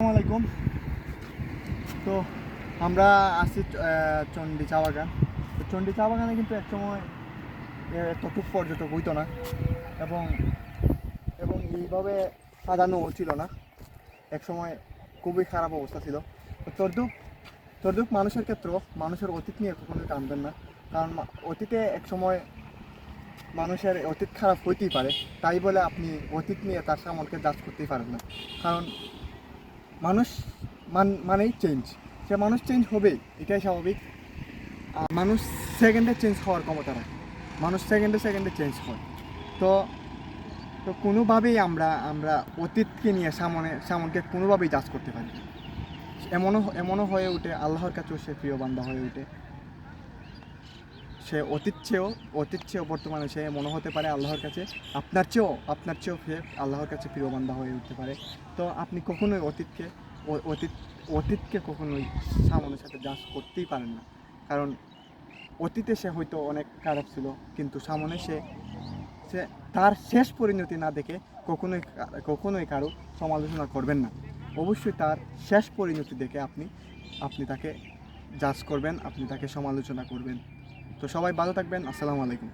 আসসালামু আলাইকুম। তো আমরা আসছি চণ্ডী চা বাগান। তো চণ্ডী চা বাগানে কিন্তু একসময় এতটুক পর্যটক হইতো না, এবং এবং এইভাবে সাজানো ছিল না। একসময় খুবই খারাপ অবস্থা ছিল। তো তদ্রুপ মানুষের ক্ষেত্রেও মানুষের অতীত নিয়ে কখনোই টানবেন না, কারণ অতীতে একসময় মানুষের অতীত খারাপ হইতেই পারে, তাই বলে আপনি অতীত নিয়ে তার সামনকে জাজ করতেই পারেন না। কারণ মানুষ মানেই চেঞ্জ, সে মানুষ চেঞ্জ হবেই, এটাই স্বাভাবিক। মানুষ সেকেন্ডে চেঞ্জ হওয়ার ক্ষমতা রাখে, মানুষ সেকেন্ডে সেকেন্ডে চেঞ্জ হয়। তো তো কোনোভাবেই আমরা অতীতকে নিয়ে সামনকে কোনোভাবেই জাজ করতে পারি না। এমনও হয়ে ওঠে, আল্লাহর কাছেও সে প্রিয় বান্দা হয়ে ওঠে। সে অতীত চেয়েও বর্তমানে সে মনে হতে পারে আল্লাহর কাছে আপনার চেয়েও সে আল্লাহর কাছে প্রিয় বান্দা হয়ে উঠতে পারে। তো আপনি কখনোই অতীতকে কখনোই সামনের সাথে জাজ করতেই পারেন না। কারণ অতীতে সে হয়তো অনেক খারাপ ছিল, কিন্তু সামনে সে সে তার শেষ পরিণতি না দেখে কখনোই কারো সমালোচনা করবেন না। অবশ্যই তার শেষ পরিণতি দেখে আপনি তাকে জাজ করবেন, আপনি তাকে সমালোচনা করবেন। তো সবাই ভালো থাকবেন। আসসালামু আলাইকুম।